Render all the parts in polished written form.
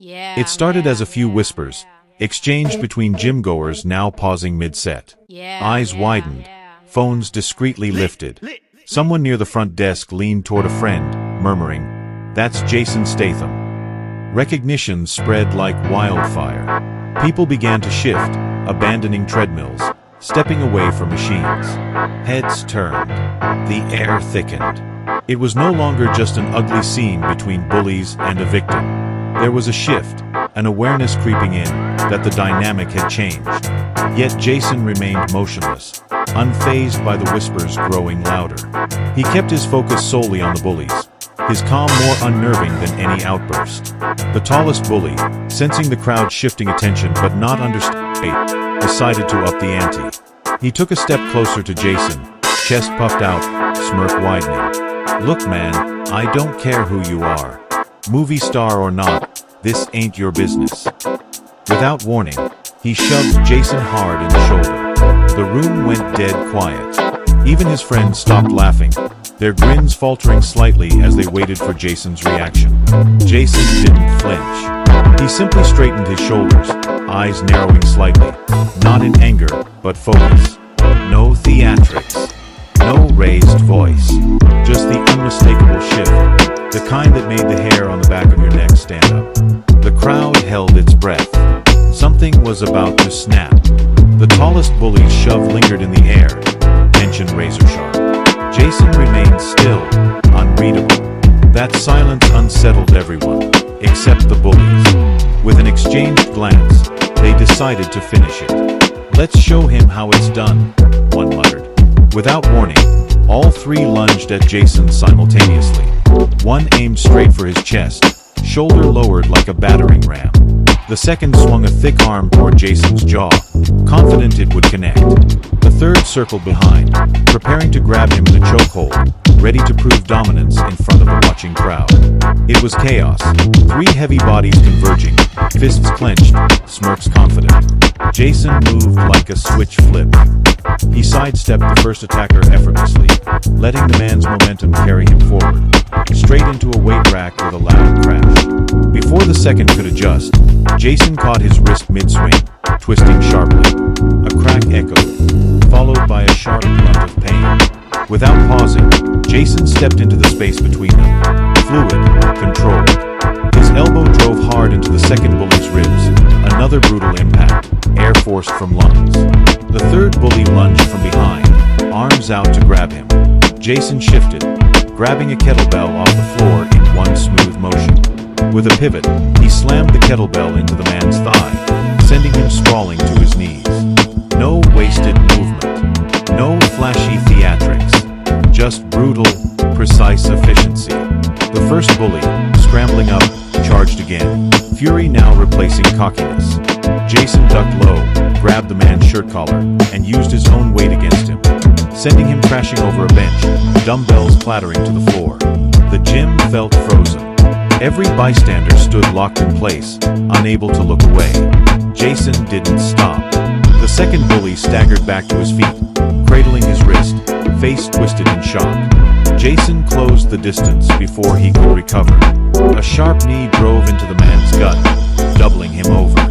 It started as a few whispers, exchanged between gym-goers now pausing mid-set. Eyes widened, phones discreetly lifted. Someone near the front desk leaned toward a friend, murmuring, "That's Jason Statham." Recognition spread like wildfire. People began to shift, abandoning treadmills, stepping away from machines. Heads turned. The air thickened. It was no longer just an ugly scene between bullies and a victim. There was a shift, an awareness creeping in, that the dynamic had changed. Yet Jason remained motionless, unfazed by the whispers growing louder. He kept his focus solely on the bullies, his calm more unnerving than any outburst. The tallest bully, sensing the crowd shifting attention but not understanding, decided to up the ante. He took a step closer to Jason, chest puffed out, smirk widening. "Look man, I don't care who you are. Movie star or not, this ain't your business." Without warning, he shoved Jason hard in the shoulder. The room went dead quiet. Even his friends stopped laughing, their grins faltering slightly as they waited for Jason's reaction. Jason didn't flinch. He simply straightened his shoulders, eyes narrowing slightly, not in anger, but focus. No theatrics. No raised voice. Just the unmistakable shift, the kind that made the hair on the back of your neck stand up. The crowd held its breath. Something was about to snap. The tallest bully's shove lingered in the air, tension razor sharp. Jason remained still, unreadable. That silence unsettled everyone, except the bullies. With an exchanged glance, they decided to finish it. "Let's show him how it's done," one muttered. Without warning, all three lunged at Jason simultaneously. One aimed straight for his chest, shoulder lowered like a battering ram. The second swung a thick arm toward Jason's jaw, confident it would connect. The third circled behind, preparing to grab him in a chokehold, ready to prove dominance in front of the watching crowd. It was chaos, three heavy bodies converging, fists clenched, smirks confident. Jason moved like a switch flip. He sidestepped the first attacker effortlessly, letting the man's momentum carry him forward, straight into a weight rack with a loud crash. Before the second could adjust, Jason caught his wrist mid-swing, twisting sharply. A crack echoed, followed by a sharp grunt of pain. Without pausing, Jason stepped into the space between them, fluid, controlled. His elbow drove hard into the second bully's ribs, another brutal impact, air forced from lungs. The third bully lunged from behind, arms out to grab him. Jason shifted, grabbing a kettlebell off the floor in one smooth motion. With a pivot, he slammed the kettlebell into the man's thigh, sending him sprawling to his knees. No wasted movement, no flashy theatrics, just brutal, precise efficiency. The first bully, scrambling up, charged again, fury now replacing cockiness. Jason ducked low, grabbed the man's shirt collar, and used his own weight against him, sending him crashing over a bench, dumbbells clattering to the floor. The gym felt frozen. Every bystander stood locked in place, unable to look away. Jason didn't stop. The second bully staggered back to his feet, cradling his wrist, face twisted in shock. Jason closed the distance before he could recover. A sharp knee drove into the man's gut, doubling him over.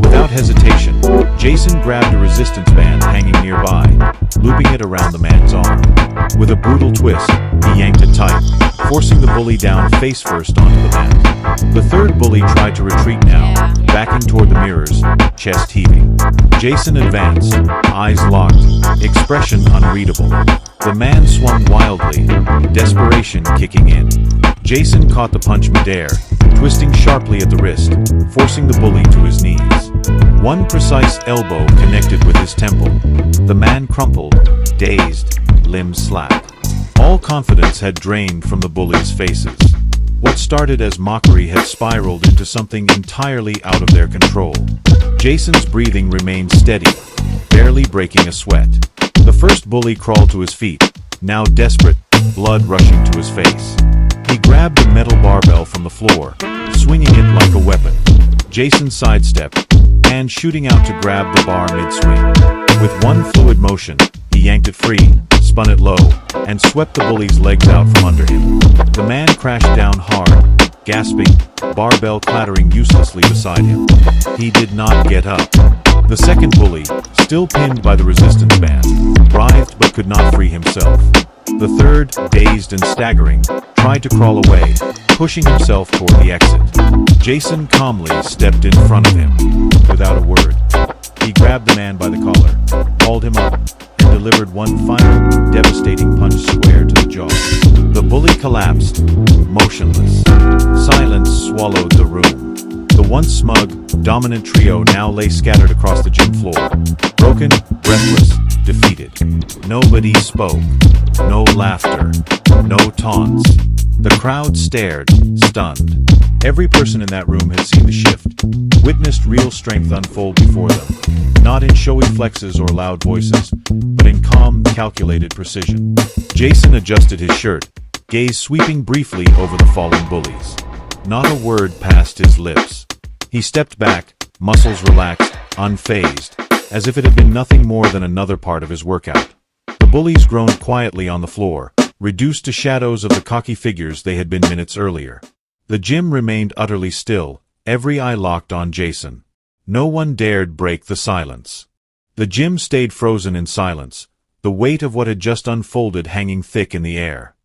Without hesitation, Jason grabbed a resistance band hanging nearby, looping it around the man's arm. With a brutal twist, he yanked it tight, forcing the bully down face first onto the mat. The third bully tried to retreat now, backing toward the mirrors, chest heaving. Jason advanced, eyes locked, expression unreadable. The man swung wildly, desperation kicking in. Jason caught the punch midair, twisting sharply at the wrist, forcing the bully to his knees. One precise elbow connected with his temple. The man crumpled, dazed, limbs slack. All confidence had drained from the bullies' faces. What started as mockery had spiraled into something entirely out of their control. Jason's breathing remained steady, barely breaking a sweat. The first bully crawled to his feet, now desperate, blood rushing to his face. He grabbed a metal barbell from the floor, swinging it like a weapon. Jason sidestepped, hand shooting out to grab the bar mid-swing. With one fluid motion, he yanked it free, spun it low, and swept the bully's legs out from under him. The man crashed down hard, gasping, barbell clattering uselessly beside him. He did not get up. The second bully, still pinned by the resistance band, writhed but could not free himself. The third, dazed and staggering, tried to crawl away, pushing himself toward the exit. Jason calmly stepped in front of him. Without a word, he grabbed the man by the collar, hauled him up, and delivered one final, devastating punch square to the jaw. The bully collapsed, motionless. Silence swallowed the room. The once smug, dominant trio now lay scattered across the gym floor, broken, breathless, defeated. Nobody spoke. No laughter. No taunts. The crowd stared, stunned. Every person in that room had seen the shift, witnessed real strength unfold before them, not in showy flexes or loud voices, but in calm, calculated precision. Jason adjusted his shirt, gaze sweeping briefly over the fallen bullies. Not a word passed his lips. He stepped back, muscles relaxed, unfazed, as if it had been nothing more than another part of his workout. The bullies groaned quietly on the floor, reduced to shadows of the cocky figures they had been minutes earlier. The gym remained utterly still, every eye locked on Jason. No one dared break the silence. The gym stayed frozen in silence, the weight of what had just unfolded hanging thick in the air.